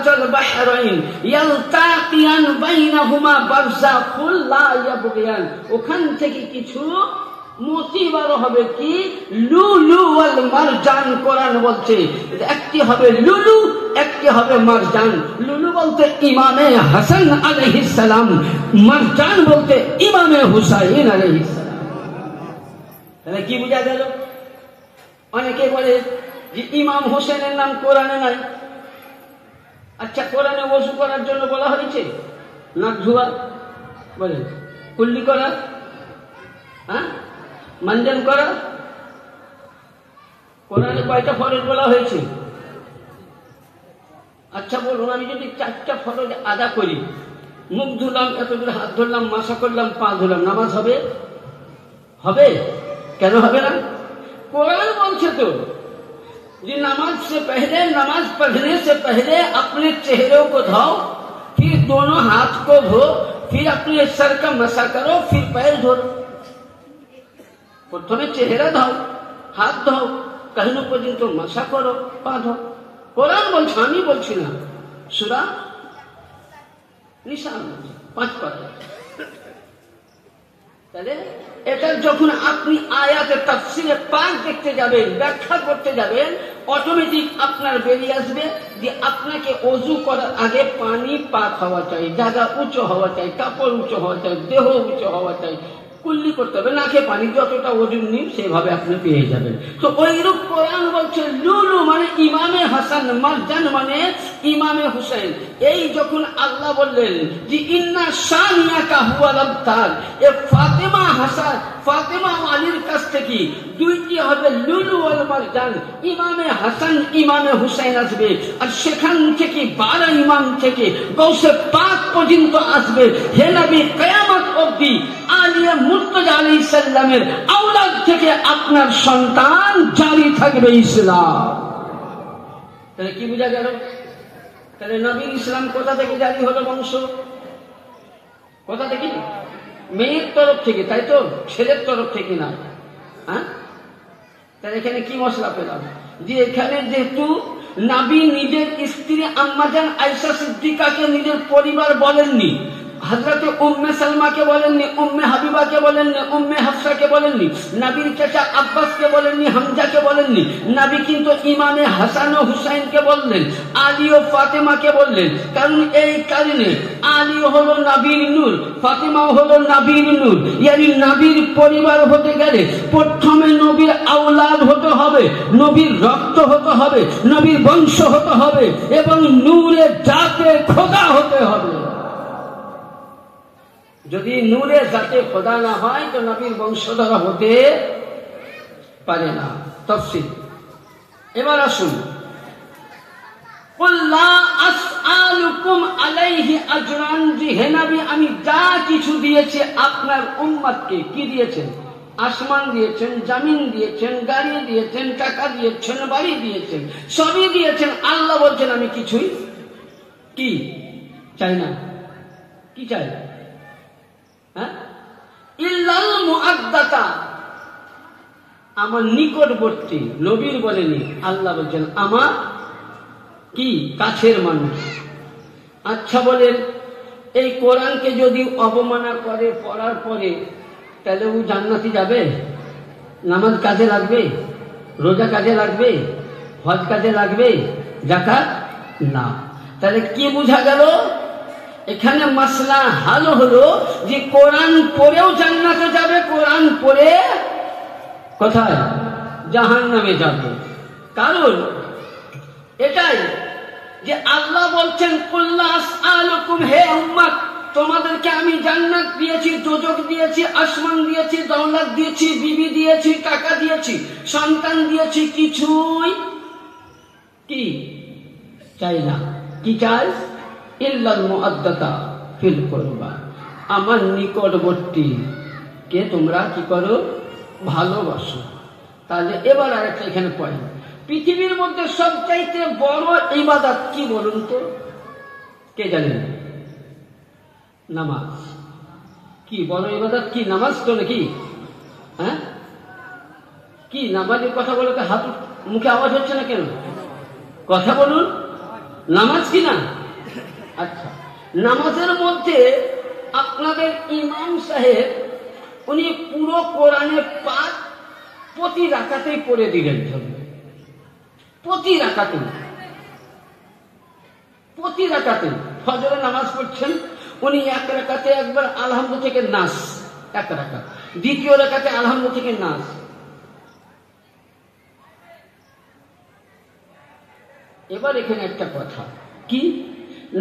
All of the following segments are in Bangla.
মারাজাল বাহরাইন ইয়ালতাকিয়ান বাইনাহুমা বারযাখুল লা ইয়াবগিয়ান, ওখান থেকে কিছু মতি বার হবে, কি লুলু ওয়াল মারজান। কোরআন বলছে একটি হবে লুলু, একটি হবে মারজান। লুলু বলতে ইমামে হাসান আলাইহিস সালাম, মারজান বলতে ইমামে হুসাইন আলাইহিস সালাম। তাহলে কি বোঝা গেল? অনেকে বলে যে ইমাম হোসেনের নাম কোরআনে নাই। আচ্ছা, কোরআনে ওযু করার জন্য বলা হয়েছে নাক ধোয়া, বলেন কুল্লি করা, হ্যাঁ মানজান করা? কোরআনে কয়টা ফরজ বলা হয়েছে? আচ্ছা বলুন, আমি যদি 4টা ফরজ আদা করি, মুখ ধুলাম, এত দূরে হাত ধরলাম, মাসা করলাম, পা ধুলাম, নামাজ হবে? হবে? কেন হবে না? কোরআন বলছে তো যে नमाज से पहले, नमाज पढ़ने से पहले अपने चेहरे को धो, फिर दोनों हाथ को धो, फिर अपने सर का मसा करो, फिर पैर धो। प्रथमे चेहरा धो, हाथ धो, कहने पर्यন্ত मसा करो, पा धो। কোরআন বলছে, আমি বলছি না। সূরা নিসা 5 পারা। তাহলে এটা যখন আপনি আয়াতে তাফসিরে পাক দেখতে যাবেন, ব্যাখ্যা করতে যাবেন, অটোমেটিক আপনার বেরিয়ে আসবে যে আপনাকে ওযু করার আগে পানি পাক হওয়া চাই, জায়গা উঁচু হওয়া চাই, কাপড় উঁচু হওয়া চাই, দেহ উঁচু হওয়া চাই, কুল্লি করতে হবে, নাকে পানি যতটা ওজন নিন সেভাবে আপনি পেয়ে যাবেন। তো ওইরূপ কোরআন বলছে লুলু মানে ইমামে হাসান, মারজান মানে ইমামে হুসাইন। এই যখন আল্লাহ বললেন যে ইন্না শানিয়াকা হুয়াল আবতার, এ ফাতেমা হাসান, ফাতেমা আলীর কাছ থেকে 2টি হবে লুলু ওয়াল মারজান, ইমামে হাসান ইমামে হুসাইন আসবে, আর সেখান থেকে 12 ইমাম থেকে গৌসে পাক পর্যন্ত আসবে। হে নবী, কিয়ামত অবধি আলিয়া মুর্তজা আলাইহিস সালামের আওলাদ থেকে আপনার সন্তান জারি থাকবে ইসলাম। তাহলে কি বোঝা গেল? তাহলে নবীর ইসলাম কোথা থেকে জারি হলো? বংশ কোথা থেকে? মেয়ের তরফ থেকে, তাই তো? ছেলের তরফ থেকে না। হ্যাঁ, তাহলে এখানে কি মশলা পেলাম? যে এখানে যেহেতু নবী নিজের স্ত্রী আম্মাজান আয়েশা সিদ্দিকাকে নিজের পরিবার বলেননি, হযরতে উম্মে সালমাকে বলেননি, উম্মে হাবিবাকে বলেননি, উম্মে হাফসাকে বলেননি, নবীর চাচা আব্বাসকে বলেননি, হামজাকে বলেননি। নবী কিন্তু ইমামে হাসান ও হুসাইনকে বললেন, আলী ও ফাতেমাকে বললেন। কারণ এই কারণে আলী হলো নবীর নূর, ফাতেমাও হলো নবীর নূর। ইয়ানি নবীর পরিবার হতে গেলে প্রথমে নবীর আওলাদ হতে হবে, নবীর রক্ত হতে হবে, নবীর বংশ হতে হবে, এবং নূরে জাতে খোদা হতে হবে। যদি নূরে জাতে খোদা না হয় তো নবীর বংশধর হতে পারে না। তাফসীর এবার আসুন, কুল লা আসআলুকুম আলাইহি আজরান, যে হে নবী আমি যা কিছু দিয়েছি আপনার উম্মতকে, কি দিয়েছেন? আসমান দিয়েছেন, জমিন দিয়েছেন, গাড়ি দিয়েছেন, টাকা দিয়েছেন, বাড়ি দিয়েছেন, সবই দিয়েছেন। আল্লাহ বলছেন আমি কিছুই কি চাই না। কি চাই? ইল্লাল মুআদ্দাতা, আমার নিকটবর্তী। নবীর বলেনি, আল্লাহ বলছেন আমার কি কাছের মানুষ। আচ্ছা বলেন, এই কোরআনকে যদি অবমাননা করে পড়ার পরে, তাহলে ও জান্নাতে যাবে? নামাজ কাজে লাগবে? রোজা কাজে লাগবে? হজ কাজে লাগবে? যাকাত না। তাহলে কি বোঝা গেল? এখানে মাসলা হাল হলো যে কোরআন পড়েও জান্নাতে যাবে, কোরআন পড়ে কোথায়? জাহান্নামে যাবে। কারণ এটাই যে আল্লাহ বলছেন কুল লা আসআলুকুম, হে উম্মত তোমাদেরকে আমি জান্নাত দিয়েছি, দোজখ দিয়েছি, আসমান দিয়েছি, দৌলত দিয়েছি, বিবি দিয়েছি, টাকা দিয়েছি, সন্তান দিয়েছি, কিছুই কি চাই না। কি চাই? ইল্লাল মুআদ্দাতা ফিল কুরবা, আমার নিকটবর্তী কে তোমরা কি করো? ভালোবাসো। তাহলে এবার আরেকটা এখানে পয়েন্ট, পৃথিবীর মধ্যে সবচাইতে বড় ইবাদত কি বলুন তো? কে জানেন? নামাজ। কি বড় ইবাদত? কি নামাজ তো নাকি? হ্যাঁ, কি নামাজের কথা বলে হাত মুখে আওয়াজ হচ্ছে না কেন? কথা বলুন। নামাজ কি না? আচ্ছা, নামাজের মধ্যে আপনাদের ইমাম সাহেব উনি পুরো কোরআনের পাঠ প্রতি রাকাতেই পড়ে দিলেন। প্রতি রাকাতে ফজরের নামাজ পড়ছেন, উনি এক রাকাতে একবার আলহামদু থেকে নাস, এক রাকাত, দ্বিতীয় রাকাতে আলহামদু থেকে নাস। এবার এখানে একটা কথা কি,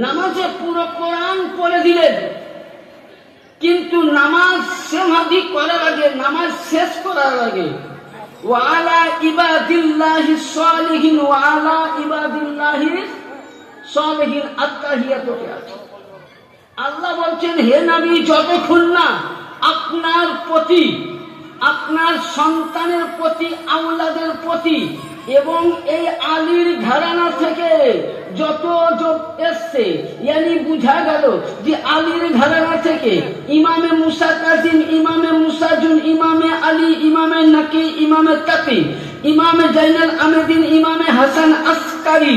নামাজে পুরো কোরআন পড়ে দিলেন, কিন্তু নামাজ সমাধি করার আগে, নামাজ শেষ করার আগে ওয়ালা ইবাদিল্লাহি সালিহিন, ওয়ালা ইবাদিল্লাহি সালিহিন আত্তাহিয়াতুকে আছে। আল্লাহ বলছেন, হে নবী, যতক্ষণ না আপনার প্রতি, আপনার সন্তানের প্রতি, আওলাদের প্রতি এবং এই আলীর ঘরানা থেকে যত এসছে, ইয়ানি বুঝা গেল যে আলীর ঘরানা থেকে ইমামে মুসা কাজিম, ইমামে মুসাজুন, ইমামে আলী, ইমামে নাকি, ইমামে তাকি, ইমামে জাইনাল আবেদিন, ইমামে হাসান আসকারি,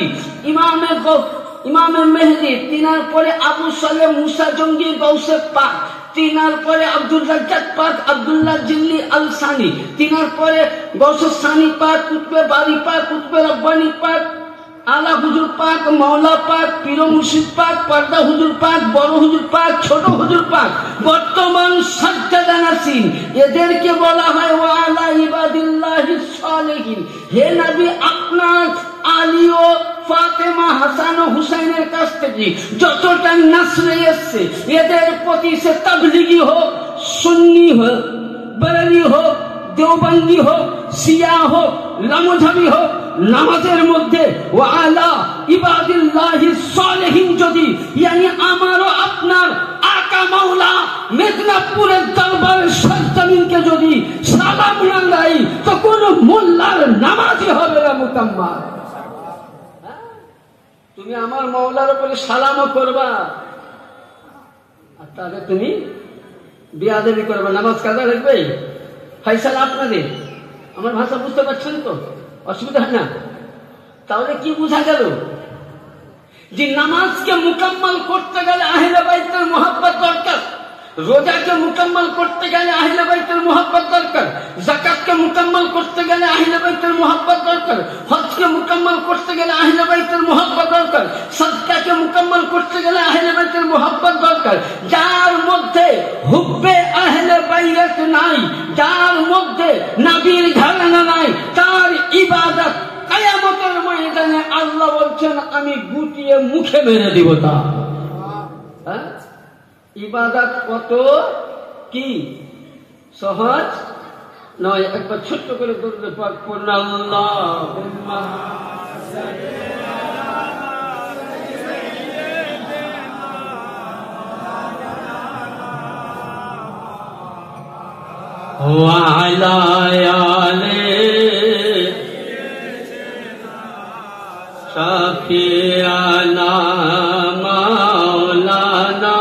ইমামে মেহেদি, তিনার পরে আবু সালেহ মুসা জঙ্গি গৌসে পাক, তিনার পরে আব্দুল রাজ্জাক পাক, আব্দুল্লাহ জিল্লি আল সানি, তিনার পরে গৌসে সানি পাক, কুতবে বারি পাক, কুতবে রব্বানি পাক, আলা হুজুর পাক, মাওলা পাক, পীর মুর্শিদ পাক, পর্দা হুজুর পাক, বড় হুজুর পাক, ছোট হুজুর পাক, বর্তমান সাজ্জাদা নাসিন, এদেরকে বলা হয় ওয়ালা ইবাদিল্লাহিস সালিহিন। হে নবী, আপনার আলী ও ফাতেমা, হাসান ও হুসাইনের কাছ থেকে যতটা নাসরে এসছে, এদের প্রতি সে তাবলিগি হোক, সুন্নি হোক, বেরেলি হোক, দেওবন্দি হোক, শিয়া হোক, লামুঝাবি হোক, নামাজের মধ্যে ওয়ালা ইবাদিল্লাহিস সালিহিন যদি, ইয়ানি আমারও আপনার আকা মাওলা মেদিনীপুরের দরবারের সরজমিনকে যদি সালাম না দেয়, তো কোন মোল্লার নামাজই হবে না মুকাম্মাল। তুমি আমার মাওলার উপরে সালামও করবা, আর তাহলে তুমি বিয়াদবি করবা, নামাজ কাজা রাখবে। ফাইসালা আপনাদের, আমার ভাষা বুঝতে পারছেন তো? অসুবিধা হয় না? তাহলে কি বোঝা গেল যে নামাজকে মুকাম্মাল করতে গেলে আহলে বাইতের মুহাব্বত দরকার, রোজাকে মুকাম্মাল করতে গেলে আহলে বাইতের মুহাব্বত দরকার, যাকাতকে মুকাম্মাল করতে গেলে আহলে বাইতের মুহাব্বত দরকার, হজকে মুকাম্মাল করতে গেলে আহলে বাইতের মুহাব্বত দরকার, সাদকাকে মুকাম্মাল করতে গেলে আহলে বাইতের মুহাব্বত দরকার। যার মধ্যে হুব্বে আহলে বাইত নাই, যার মধ্যে নবীর ঘরানা নাই, তার ইবাদত কিয়ামতের ময়দানে আল্লাহ বলছেন আমি গুটিয়ে মুখে মেরে দিব। তা ইবাদত কত কি সহজ নয়। একবার ছোট্ট করে দরুদ পাক পড়ুন, আল্লাহুম্মা ওয়া আলা আলি শাফিয়ানা মাওলানা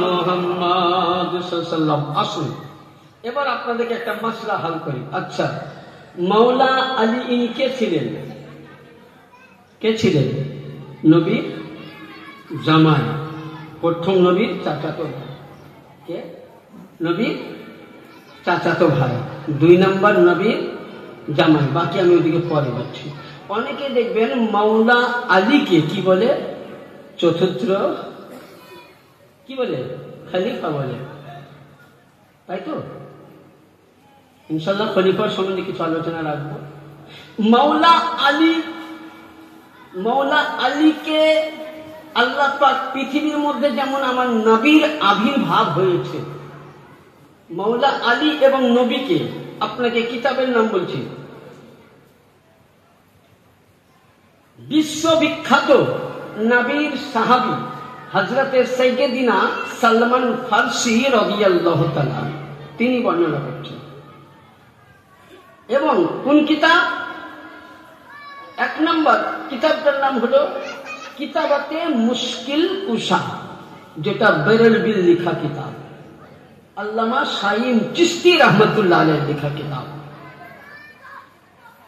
মুহাম্মদ সাল্লাল্লাহু আলাইহি আসুন এবার আপনাদেরকে একটা মাসলা হাল করি। আচ্ছা, মাওলা আলী ইনি কে ছিলেন? কে ছিলেন? নবীর জামাই, প্রথম নবীর চাচাতো ভাই। কে? নবীর চাচাতো ভাই, 2 নম্বর নবীর জামাই। বাকি আমি ওইদিকে পরে যাচ্ছি। অনেকে দেখবেন মাওলা আলীকে কি বলে? চতুর্থ কি বলে? খলিফা বলে, তাই তো? ইনশাল্লাহ খলিফার সম্বন্ধে কিছু আলোচনা রাখবো। মাওলা আলীকে আল্লাহ পাক পৃথিবীর মধ্যে যেমন আমার নবীর আবির্ভাব হয়েছে, মাওলা আলী এবং নবীকে আপনাকে কিতাবের নাম বলছি। বিশ্ববিখ্যাত নবীর সাহাবী হযরতে সাইয়্যিদিনা সালমান ফারসি রাদিয়াল্লাহু তাআলা তিনি বর্ণনা করছেন। এবং কোন কিতাব? 1 নম্বর কিতাবটার নাম হলো কিতাবাতে মুশকিল কুশা, যেটা বেরেলবির লেখা কিতাব, আল্লামা শাইম চিশতি রহমাতুল্লাহ আলাইহি লেখা কিতাব।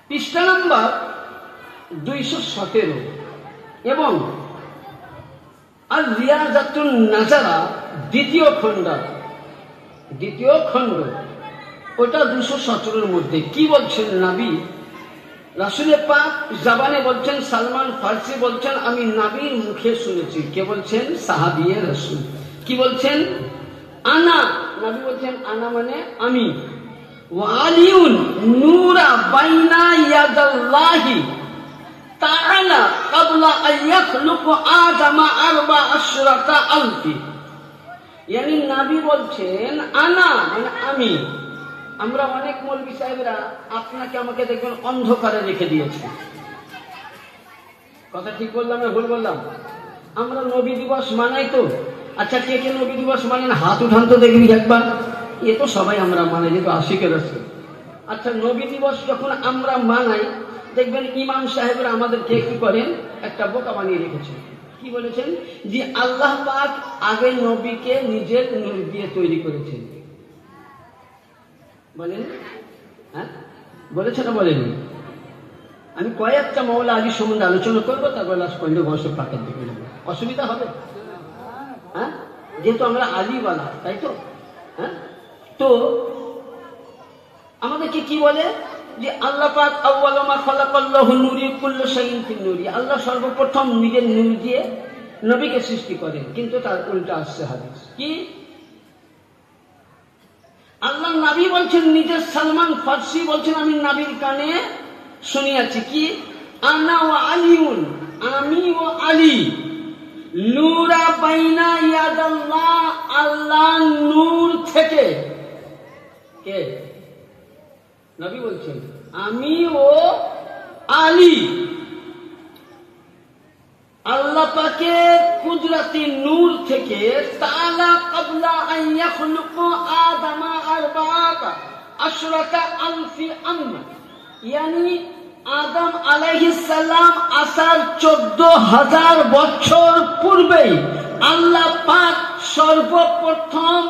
পৃষ্ঠা নম্বর 217। এবং আর রিয়াজাতুন নাজারা দ্বিতীয় খণ্ড ওটা 217 মধ্যে কি বলছেন নবী রাসূলে পাক জবানে বলছেন, সালমান ফারসি বলছেন আমি নবীর মুখে শুনেছি। কে বলছেন? সাহাবিয়ে রাসূল। কি বলছেন? আনা, নবী বলছেন আনা মানে আমি, ওয়া আলিউন নূরা বাইনা ইয়াদাল্লাহি তাআলা ক্বাবলা আন ইয়াখলুকা আদামা 14,000 ইয়ানি নবী বলছেন আনা মানে আমি। আমরা অনেক মৌলভী সাহেবরা আপনাকে আমাকে দেখবেন অন্ধকারে রেখে দিয়েছে। কথা ঠিক বললাম না ভুল বললাম? আমরা নবী দিবস মানাই তো। আচ্ছা কে কে নবী দিবস মানেন? হাত উঠান তো দেখবি একবার। এ তো সবাই আমরা মানে, যেহেতু আশিকের রাসূল। আচ্ছা নবী দিবস যখন আমরা মানাই দেখবেন ইমাম সাহেবরা আমাদেরকে কি করেন? একটা বোকা বানিয়ে রেখেছেন। কি বলেছেন? যে আল্লাহ পাক আগে নবীকে নিজের নূর দিয়ে তৈরি করেছেন। বলেন? হ্যাঁ বলেছে না বলেনি? আমি কয়েকটা মাওলা আলী সম্বন্ধে আলোচনা করবো, তারপর লাস্ট পয়েন্টে বর্ষ পাকের দিকে নেবো। অসুবিধা হবে? হ্যাঁ যেহেতু আমরা আলীওয়ালা, তাই তো? হ্যাঁ তো আমাদেরকে কি বলে যে আল্লাহ পাক আউয়ালু মা খালাকাল্লাহু নূরি কুল্লু শাইইন ফিন নূরি, আল্লাহ সর্বপ্রথম নিজের নূর দিয়ে নবীকে সৃষ্টি করেন। কিন্তু তার উল্টা আসছে হাদিস। কি আল্লাহ নবী বলছেন নিজের, সালমান ফারসি বলছেন আমি নবীর কানে শুনিয়াছি। কি আনা ওয়া আলিউন, আমি ও আলী, নূরা বাইনা ইয়াদাল্লাহ, আল্লাহ নূর থেকে। কে? নবী বলছেন আমি ও আলী আল্লাহ পাকের কুদরতি নূর থেকে তাআলা ক্বাবলা আন ইয়াখলুকা আদামা 14,000 আম্মা, ইয়ানি আদম আলাইহিস সালাম আসার 14,000 বছর পূর্বেই আল্লাহ পাক সর্বপ্রথম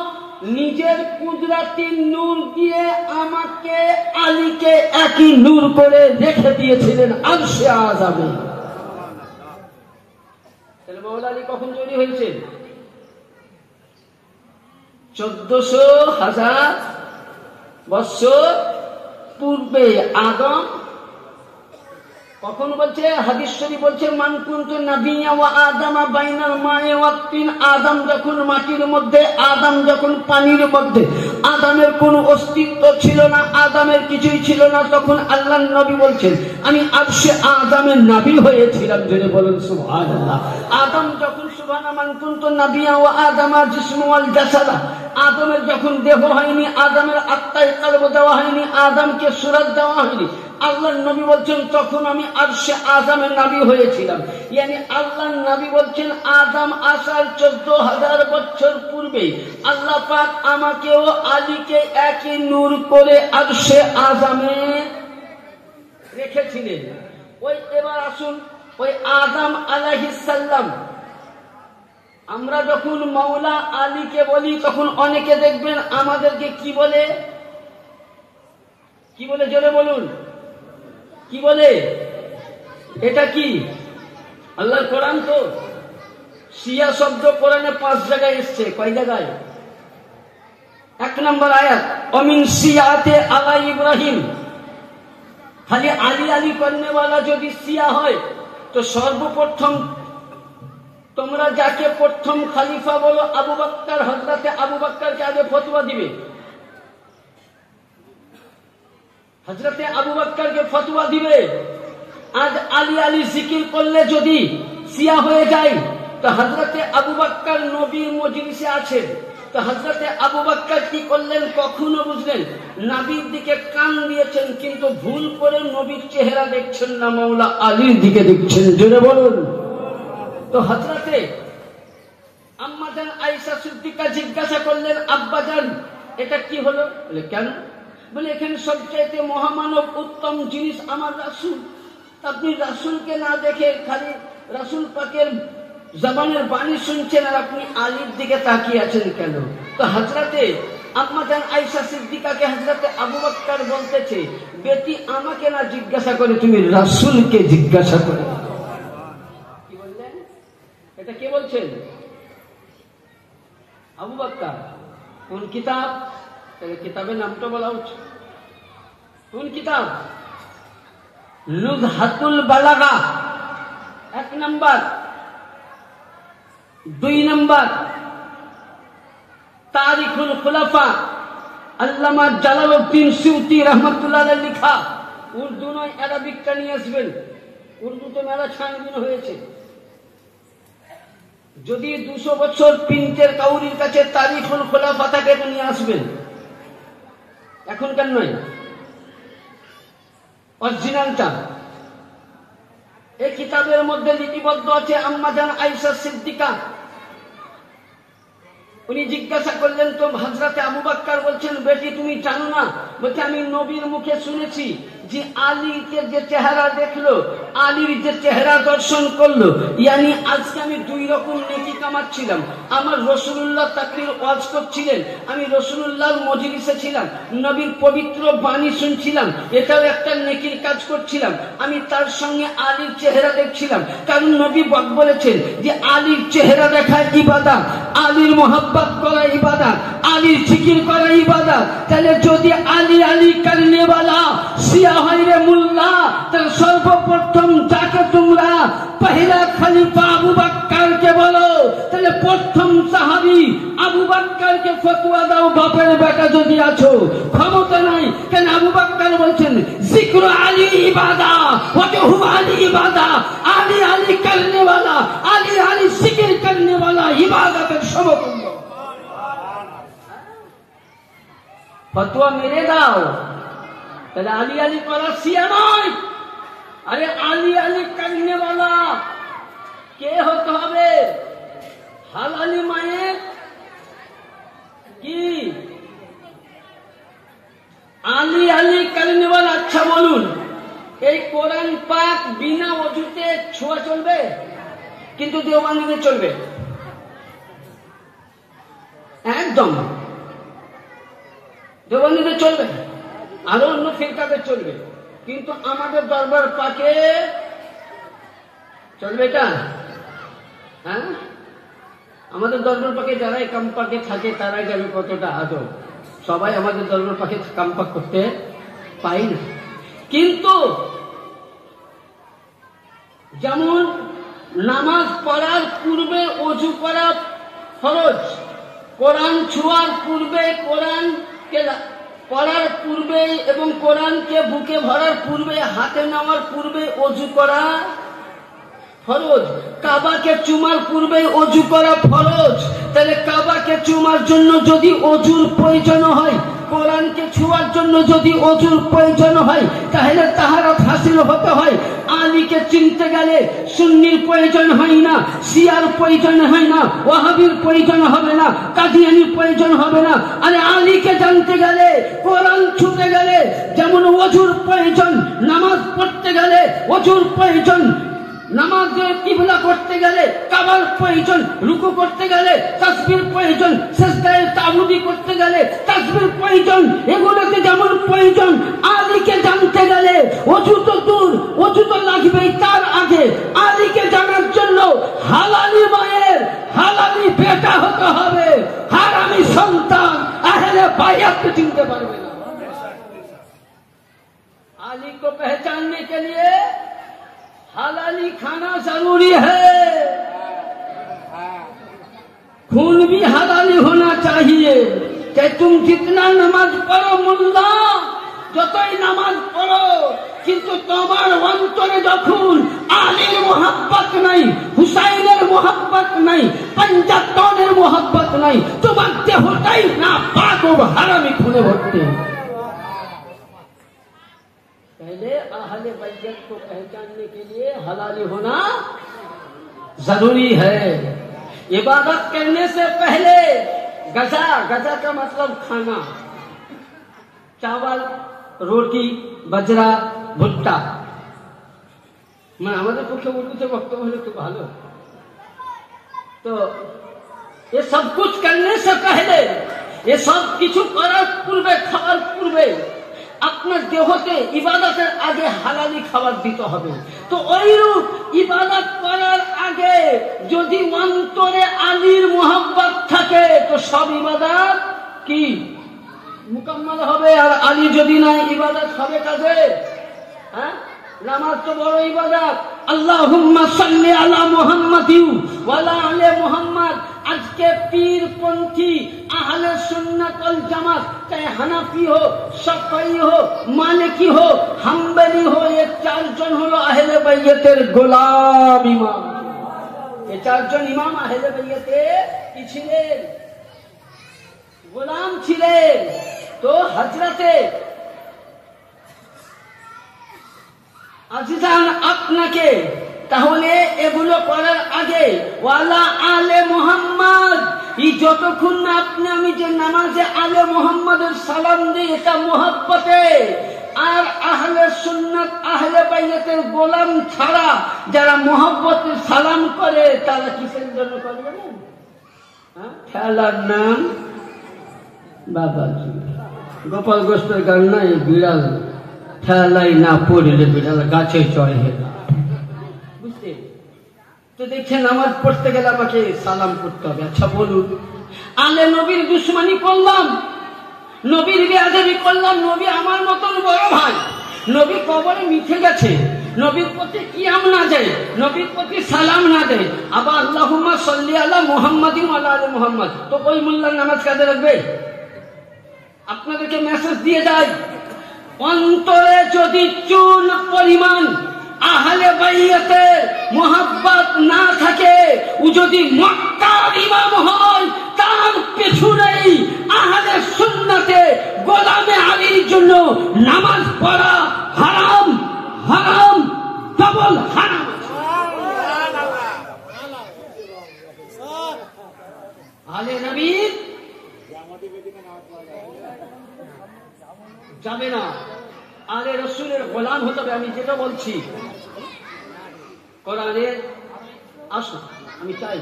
নিজের কুদরতি নূর দিয়ে আমাকে আলীকে একই নূর করে রেখে দিয়েছিলেন আরশে আযমে। তাহলে মাওলা আলী কখন তৈরি হয়েছে? 14,000 বছর পূর্বে আদম। কখন বলছে? হাদিস শরীফ বলছে মান কুনতু নাবিয়্যা ওয়া আদামা বাইনাল মা'i ওয়াত তিন, আদম যখন মাটির মধ্যে, আদম যখন পানির মধ্যে, আদমের কোনো অস্তিত্ব ছিল না, আদমের কিছুই ছিল না, তখন আল্লাহর নবী বলছেন আমি আরশে আযমের নবী হয়েছিলাম। জোরে বলেন সুবহানাল্লাহ। আদম যখন সুবহানা মান কুনতু নাবিয়্যা ওয়া আদামা জিসমু ওয়াল জাসাদা, আদমের যখন দেহ হয়নি, আদমের আত্মায় কলব দেওয়া হয়নি, আদমকে সূরত দেওয়া হয়নি, আল্লাহর নবী বলছেন তখন আমি আরশে আযমের নবী হয়েছিলাম। ইয়ানি আল্লাহর নবী বলছেন আদম আসার 14,000 বছর পূর্বে আল্লাহ পাক আমাকেও আলীকে একই নূর করে আরশে আযমে রেখেছিলেন। ওই এবার আসুন ওই আদম আলাইহিস সালাম, আমরা যখন মাওলা আলীকে বলি তখন অনেকে দেখবেন আমাদেরকে কি বলে? কি বলে? জোরে বলুন। কি বলে? এটা কি আল্লাহর কোরআন তো? শিয়া শব্দ কোরআনে 5 জায়গায় এসছে। কয় জায়গায়? 1 নম্বর আয়াত অমিন শিয়াতে আলা ইব্রাহিম। খালি আলী আলী করনেওয়ালা যদি শিয়া হয় তো সর্বপ্রথম তোমরা যাকে প্রথম খলিফা বলো আবু বকর, হযরতে আবু বকরকে আগে ফতোয়া দিবে। হযরতে আবু বকরকে ফতোয়া দিবে। আজ আলী আলী জিকির করলে যদি শিয়া হয়ে যায় তো হযরতে আবু বকর নবীর মজলিসে আছেন, তো হযরতে আবু বকর কি করলেন? কখনো বুঝলেন নবীর দিকে কান দিয়েছেন কিন্তু ভুল করে নবীর চেহারা দেখছেন না, মাওলা আলীর দিকে দেখছেন। জোরে বলুন। তো হযরতে আম্মা জান আয়েশা সিদ্দিকা জিজ্ঞাসা করলেন আব্বাজান এটা কি হলো? বলে কেন? বলে এখানে সবচাইতে মহামানব উত্তম জিনিস আমার রাসূল, আপনি রাসূলকে না দেখে খালি রাসূল পাকের জবানের বাণী শুনছেন আর আপনি আলীর দিকে তাকিয়ে আছেন কেন? তো হযরতে আম্মা জান আয়েশা সিদ্দিকাকে হযরতে আবু বকর বলতেছে বেটি আমাকে না জিজ্ঞাসা করে তুমি রাসূলকে জিজ্ঞাসা করে। কি বলে? এটা কে বলছেন? আবু বকর। কোন কিতাব? তাহলে কিতাবের নামটা বলা উচিত। কোন কিতাব? নুজহাতুল বালাগা 1 নম্বর। 2 নম্বর তারিখুল খুলাফা, আল্লামা জালালউদ্দিন সুয়ুতি রহমাতুল্লাহ আলাইহি লেখা। উর্দু নয়, আরবিকটা নিয়ে আসবেন। উর্দুতে মেলা ছানবিন হয়েছে। যদি 200 বছর প্রিন্টের কাউরির কাছে তারিখুল খুলাফা থাকে তো নিয়ে আসবেন, এখনকার নয়, অরিজিনালটা। এই কিতাবের মধ্যে লিপিবদ্ধ আছে আম্মা জান আয়েশা সিদ্দিকা। উনি জিজ্ঞাসা করলেন, তো হযরতে আবু বকর বলছেন, বেটি তুমি জানো না? বলছে, আমি নবীর মুখে শুনেছি যে আলীকে যে চেহারা দেখলো, আলীর যে চেহারা দর্শন করলো, ইয়ানি আজকে আমি 2 রকম নেকি কামাচ্ছিলাম। আমার রাসূলুল্লাহ তাকরীর ওয়াজ করছিলেন, আমি রাসূলুল্লাহর মজলিসে ছিলাম, নবীর পবিত্র বাণী শুনছিলাম, এটাও একটা নেকির কাজ করছিলাম। আমি তার সঙ্গে আলীর চেহারা দেখছিলাম, কারণ নবী বলেছেন যে আলীর চেহারা দেখা ইবাদত, আলীর মোহাব্বত করা ইবাদত, আলীর জিকির করা ইবাদত। তাহলে যদি আলী আলী করনে वाला শিয়া হয় রে মুল্লা, তাহলে সর্বপ্রথম যাকে তোমরা পহেলা খলিফা আবু বকরকে বলো, তাহলে প্রথম সাহাবী আবু বকরকে ফতোয়া দাও। বাপের বেটা যদি আছো, ক্ষমতা নাই কেন? আবু বকর বলছেন জিক্র আলী ইবাদত, ওয়াজহু আলী ইবাদত, আলী আলী করনে वाला, আলী আলী জিকির করনে वाला ইবাদতের সমতুল্য। ফতোয়া মেরে দাও। তাহলে আলী আলী করা শিয়া নয়। আরে আলী আলী করনে वाला কে হতে হবে? হালালি মায়ের কি? আলী আলী করনে वाला। আচ্ছা বলুন, এই কোরআন পাক বিনা ওযুতে ছোঁয়া চলবে? কিন্তু দেওবন্দিতে চলবে একদম। দেওবন্দিতে চলবে, আরো অন্য ফিরকাতে চলবে, কিন্তু আমাদের দরবার পাকে চলবে এটা? হ্যাঁ, আমাদের দরবার পাকে যারা কাম পাকে থাকে তারাই যাবে কতটা আদব। সবাই আমাদের দরবার পাকে কাম পাক করতে পাই না। কিন্তু যেমন নামাজ পড়ার পূর্বে ওযু করা ফরজ, কোরআন ছোঁয়ার পূর্বে, কোরআনকে পড়ার পূর্বে এবং কোরআনকে বুকে ভরার পূর্বে, হাতে নেওয়ার পূর্বে ওযু করা ফরজ। কাবাকে চুমার পূর্বে ওযু করা ফরজ। তাহলে কাবাকে চুমার জন্য যদি ওযুর প্রয়োজন হয়, কোরআনকে ছোঁয়ার জন্য যদি ওযুর প্রয়োজন হয়, তাহলে তাহারত হাসিল হতে হয়। আলীকে চিনতে গেলে সুন্নির প্রয়োজন হয় না, শিয়ার প্রয়োজন হয় না, ওয়াহাবির প্রয়োজন হবে না, কাদিয়ানির প্রয়োজন হবে না। আরে আলীকে জানতে গেলে, কোরআন ছুঁতে গেলে যেমন ওযুর প্রয়োজন, নামাজ পড়তে গেলে ওযুর প্রয়োজন, নামাজে কিবলা করতে গেলে কাবার প্রয়োজন, রুকু করতে গেলে তাসবির প্রয়োজন, সিজদায়ে তাবুদি করতে গেলে তাসবির প্রয়োজন, এগুলোতে যেমন প্রয়োজন। আলীকে জানতে গেলে ওযু তো দূর, ওযু তো লাগবেই। তার আগে আলীকে জানার জন্য হালালি মায়ের হালালি বেটা হতে হবে, হারামি সন্তান আহলে বাইয়াতকে চিনতে পারবে না। आली को पहचानने के लिए हलाली खाना जरूरी है, खून भी हलाली होना चाहिए। चाहे तुम जितना नमाज पढ़ो मुल्ला, যতই নামাজ পড়ো, কিন্তু তোমার অন্তরে যখন আলীর মোহাব্বত নাই, হুসাইনের মোহাব্বত নাই, পঞ্জাতনের মোহাব্বত নাই, তোমার দেহটাই না পাক ও হারামি খুনে ভর্তি। पहले अहले बैत को पहचानने के लिए हलाली होना जरूरी है। इबादत करने से पहले गजा, गजा का मतलब खाना, चावल, रोटी, बजरा, भुट्टा। मैं हमारे पक्षे उर्दू से वक्तव्य होने तो भालो। तो ये सब कुछ करने से पहले, ये सब किछु करार पूर्वे, खावार पूर्वे আপনার দেহতে ইবাদতের আগে হালালি খাবার দিতে হবে। তো ওইরূপ ইবাদত করার আগে যদি অন্তরে আলীর মোহাব্বত থাকে তো সব ইবাদত কি মুকাম্মাল হবে। আর আলী যদি নাই ইবাদত হবে কাজে? হ্যাঁ, নামাজ তো বড় ইবাদত। আল্লাহুম্মা সাল্লি আলা মুহাম্মাদিন ওয়া আলা আলি মুহাম্মাদ। আজকে পীরপন্থী আহলে সুন্নাত ওয়াল জামাত, চাহে হানাফি হো, শাফিঈ হো, মালিকি হো, হাম্বলি হো, এই চারজন হলো আহলে বাইতের গোলাম ইমাম। এই চারজন ইমাম আহলে বাইতে কি ছিলেন? গোলাম ছিলেন। তো হযরতে আজিজান আপনাকে তাহলে এগুলো করার আগে ওয়ালা আলে মুহাম্মদ, এই যতক্ষণ না আপনি আমি যে নামাজে আলে মুহাম্মদের সালাম দিই এটা মুহাব্বতে। আর আহলে সুন্নাত আহলে বাইতের গোলাম ছাড়া যারা মুহাব্বতে সালাম করে তারা কিসের জন্য করে জানেন? খেলার নাম বাবাজি। গোপাল গোস্তের গান নাই, বিড়াল খেলাই না পড়লে বিড়াল গাছে চড়ে। বুঝতে তো দেখছেন, নামাজ পড়তে গেলে আমাকে সালাম করতে হবে। আচ্ছা বলুন, আলে নবীর দুশ্মনী করলাম, নবীর বেয়াদবি করলাম, নবী আমার মতন বড় ভাই, নবী কবরে মিঠে গেছে, নবীর প্রতি কিয়াম না যায়, নবীর প্রতি সালাম না দেয়, আবার আল্লাহুম্মা সাল্লি আলা মুহাম্মাদিন ওয়া আলা আলি মুহাম্মাদ, তো ওই মোল্লার নামাজ কাজে রাখবে? আপনাদেরকে মেসেজ দিয়ে যায়, অন্তরে যদি চুল পরিমাণ আহলে বাইতের মুহাব্বত না থাকে, ও যদি মক্কার ইমাম হয়, তার পেছনেই আহলে সুন্নাতে গোলামে আলীর জন্য নামাজ পড়া হারাম, হারাম, ডবল হারাম। আলে নবী যাবে না, আলে রসুলের গোলাম হতে হবে। আমি যেটা বলছি কোরআনের, আসুন আমি চাই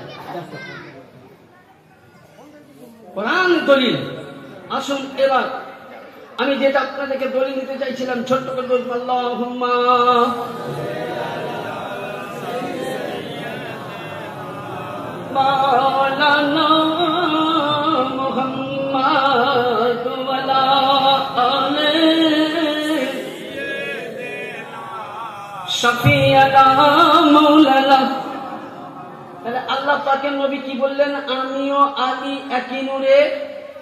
কোরআন দলিল। আসুন এবার আমি যেটা আপনাদেরকে দলিল দিতে চাইছিলাম, ছোট্ট করে বলবো, আল্লাহুম্মা মাওলানা মুহাম্মদ ওয়ালা আলে শাফিয়ানা মাওলানা। তাহলে আল্লাহ পাকের নবী কি বললেন? আমিও আলী একই নূরে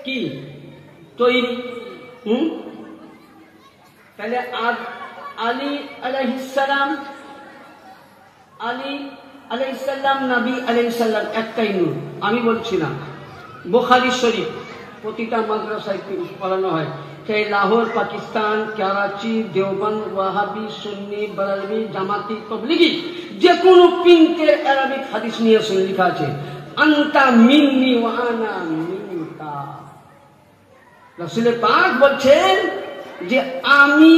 কি তৈরি। তাহলে আলী আলাইহিস সালাম, আলী আলাইহিস সালাম, নবী আলাইহিস সালাম একটাই নূর। আমি বলছি না, বুখারী শরীফ প্রতিটা মাদ্রাসায় পড়ানো হয়, চাই লাহোর, পাকিস্তান, করাচি, দেওবন্দ, ওয়াহাবি, সুন্নি, বারেলভি, জামাতি, তাবলিগি, যে কোনো প্রিন্টের আরবিক হাদিস নিয়ে লেখা আছে, আনতা মিন্নি ওয়া আনা মিনকা। রাসূল পাক বলছেন যে আমি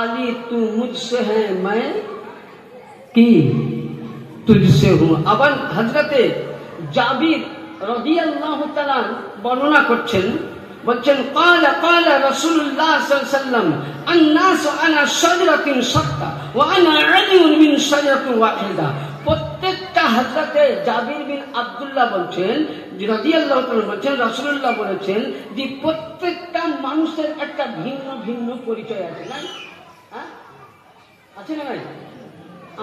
আলী তু মুঝসে হ্যাঁ, मैं কি তুঝসে হুঁ। আবার হযরতে জাবির রাদিয়াল্লাহু তাআলা বর্ণনা করছেন, বলছেন ক্বালা ক্বালা রাসূলুল্লাহ সাল্লাল্লাহু আলাইহি ওয়াসাল্লাম আন-নাস আনা শাজরাতিন শাত্তা ওয়া আনা আলিউন মিন শাজরাতিন ওয়াহিদা। প্রত্যেকটা হযরতে জাবির বিন আব্দুল্লাহ বলছেন, রাদিয়াল্লাহু তাআলা বলছেন, রাসূলুল্লাহ বলেছেন যে প্রত্যেকটা মানুষের একটা ভিন্ন ভিন্ন পরিচয় আছে, না? হ্যাঁ, আছে না নাই?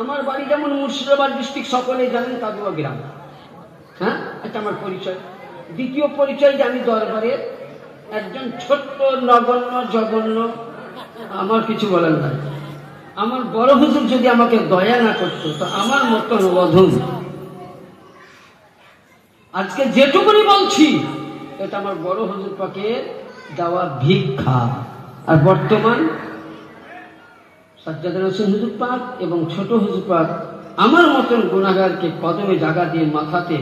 আমার বাড়ি যেমন মুর্শিদাবাদ ডিস্ট্রিক্ট, সকলে জানেন, কাদুয়া গ্রাম। হ্যাঁ, এটা আমার পরিচয়। দ্বিতীয় পরিচয় যে আমি দরবারের একজন ছোট্ট নগণ্য জঘন্য, আমার কিছু বলার নাই। আমার বড় হুজুর যদি আমাকে দয়া না করতো তো আমার মতন অধম। আজকে যেটুকুনি বলছি এটা আমার বড় হুজুর পাকে দেওয়া ভিক্ষা। আর বর্তমান সাজ্জাদ হোসেন হুজুর পাক এবং ছোট হুজুর পাক আমার মতন গুনাহগারকে কদমে জায়গা দিয়ে মাথাতে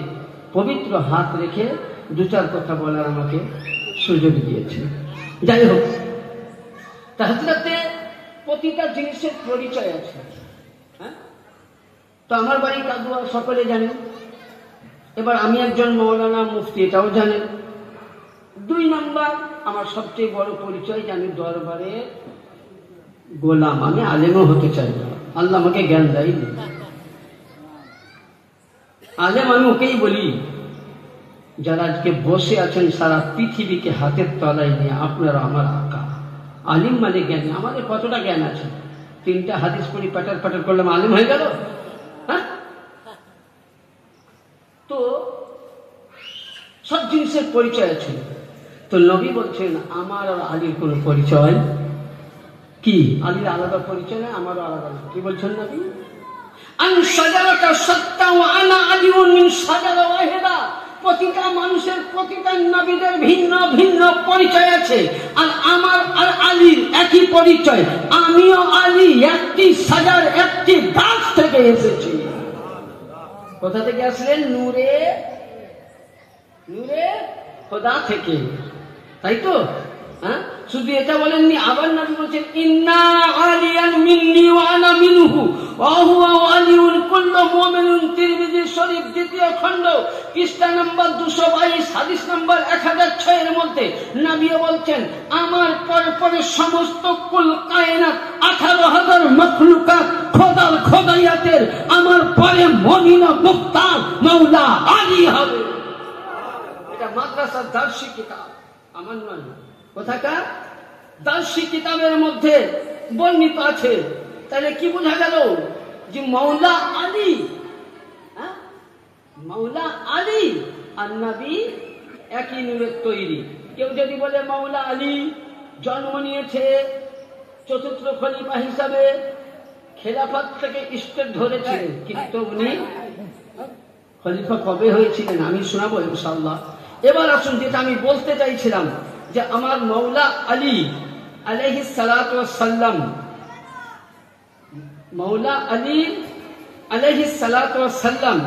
পবিত্র হাত রেখে দু চার কথা বলার আমাকে সুযোগ দিয়েছে। যাই হোক, তাহলে প্রতিটা জিনিসের পরিচয় আছে। হ্যাঁ, তো আমার বাড়ি কাদুয়া, সকলে জানেন। এবার আমি একজন মৌলানা মুফতি, এটাও জানেন। 2 নাম্বার, আমার সবচেয়ে বড় পরিচয় যে আমি দরবারে গোলাম, আমি আলেমও হতে চাই না। আল্লাহ আমাকে জ্ঞান দেয়নি। আলেম আমি ওকেই বলি, যারা আজকে বসে আছেন সারা পৃথিবীকে হাতের তলায় নিয়ে, আপনারা আমার আকা। আলিম মানে জ্ঞানী। আমাদের কতটা জ্ঞান আছে? 3টা হাদিস পড়ি, পাটার পাটার করলাম, আলিম হয়ে গেল? হ্যাঁ, তো সব জিনিসের পরিচয় আছে। তো নবী বলছেন আমার আর আলীর কোন পরিচয় কি? আলীর আলাদা পরিচয় নেই, আমারও আলাদা। কি বলছেন নবী? প্রতিটা মানুষের, প্রতিটা নবীদের ভিন্ন ভিন্ন পরিচয় আছে, আর আমার আর আলীর একই পরিচয়। আমিও আলী একটি সাজার, একটি গাছ থেকে এসেছি। কোথা থেকে আসলেন? নূরে নূরে খোদা থেকে, তাই তো? হ্যাঁ, শুধু এটা বলেননি, আবার নবী বলেছেন ইন্না আলিয়ান মিন্নি ওয়া আনা মিনহু ওয়া হুয়া আলিউন কুল্লু মুমিনুন। তিরমিজি শরীফ 2য় খণ্ড পৃষ্ঠা নম্বর 222, হাদিস নম্বর 1006 এর মধ্যে নবী বলছেন আমার পরে পরে সমস্ত কুল কায়নাত 18,000 মাখলুকাত খোদার খোদাইয়াতের আমার পরে মুমিনা মুক্তার মাওলা আলী হবে। এটা মাদ্রাসার দার্শিক কিতাব, আমার নয়। কোথাকার? দার্শিক কিতাবের মধ্যে বর্ণিত আছে। তাহলে কি বোঝা গেল? যে মাওলা আলী, মাওলা আলী আর নবী একই নূরের তৈরি। কেউ যদি বলে মাওলা আলী জন্ম নিয়েছে 4র্থ খলিফা হিসাবে, খেলাফত থেকে স্টেট ধরেছিলেন, কিন্তু উনি খলিফা কবে হয়েছিলেন আমি শোনাবো ইনশাআল্লাহ। এবার আসুন, যেটা আমি বলতে চাইছিলাম, যে আমার মাওলা আলী আলাইহিস সালাতু ওয়াস সালাম, মাওলা আলী আলাইহিস সালাতু ওয়াস সালাম,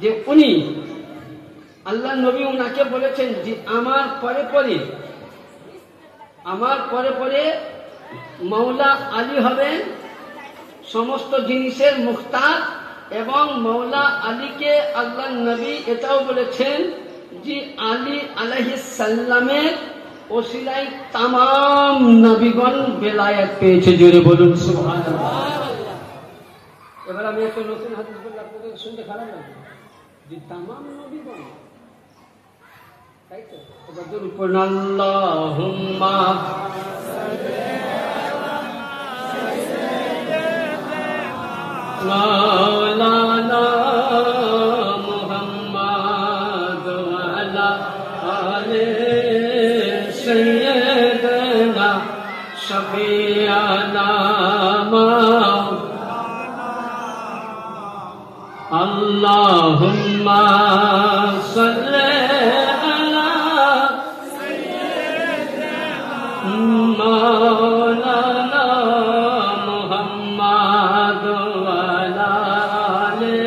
যে উনি আল্লাহ নবী উনাকে বলেছেন যে আমার পরে পরে মাওলা আলী হবেন সমস্ত জিনিসের মুখতার। এবং মাওলা আলীকে আল্লাহ নবী এটাও বলেছেন যে আলী আলাইহিস সালামের ওসিলায় তামাম নবীগণ বেলায়েত পেয়েছে। জোরে বলুন সুবহানাল্লাহ। এবার আমি একটা নতুন হাদিস বললে আপনাদের শুনতে খারাপ লাগবে, যে তামাম নবীগণ, তাই তো? এবার জোরে পড়ুন আল্লাহুম্মা মাওলানা মুহাম্মদ ওয়া আলা আলি সাইয়্যিদানা শাফিয়ানা আল্লাহুম্মা সাল্লি আলা মাওলানা মুহাম্মদ ওয়া আলা আলি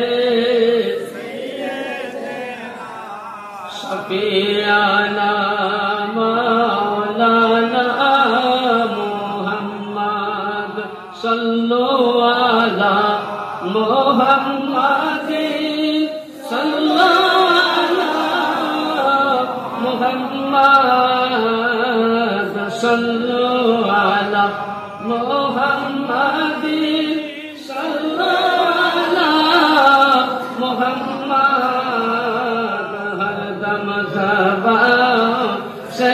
শাফিয়ানা মাওলানা মুহাম্মদ সাল্লু আলা মুহাম্মাদিন সাল্লাল্লাহু মুহাম্মাদ সাল্লু আলা মুহাম্মাদিন সাল্লাল্লাহু মুহাম্মাদ হরদম ज़बा से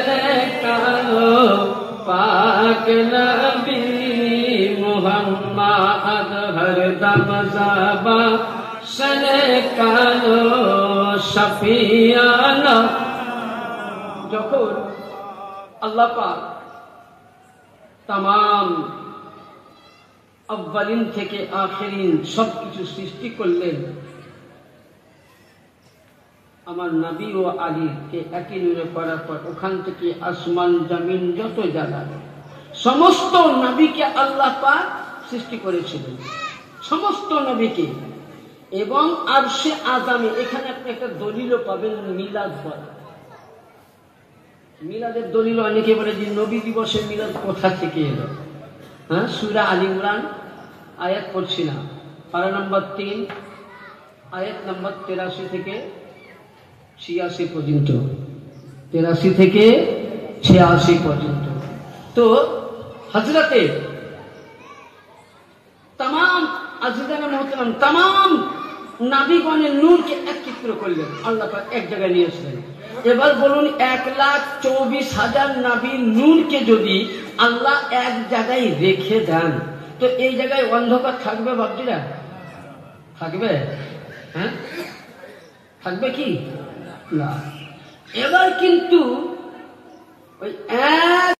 करो पाक नबी मुहम्मद हरदम ज़बा से करो शफियाना। যখন আল্লাহ পাক तमाम আউয়ালিন থেকে আখিরিন সবকিছু সৃষ্টি করলেন, আমার নবী ও আলীকে একই নূরে করার পর ওখান থেকে আসমান জমিন যত জায়গা সমস্ত নবীকে আল্লাহ পাক সৃষ্টি করেছিলেন, সমস্ত নবীকে। এবং আরশে আযামে, এখানে আপনি একটা দলিলও পাবেন মিলাদ বলা। মিলাদের দলিল অনেকে বলে যে নবী দিবসের মিলাদ কোথা থেকে এলো? হ্যাঁ, সূরা আলী ইমরান আয়াত পড়ছি না, পারা নম্বর 3 আয়াত নম্বর 83 থেকে 86 পর্যন্ত, 83 থেকে 86 পর্যন্ত। তো হযরতে तमाम তাম নাবিগণের নূরকে একত্রিত করলেন, আল্লাহ পাক এক জায়গায় নিয়ে আসলেন। এবার বলুন 1,24,000 নাবির নূরকে যদি আল্লাহ এক জায়গায় রেখে দেন, তো এই জায়গায় অন্ধকার থাকবে বাবজিরা? থাকবে? হ্যাঁ, থাকবে কি না? এবার কিন্তু ওই এক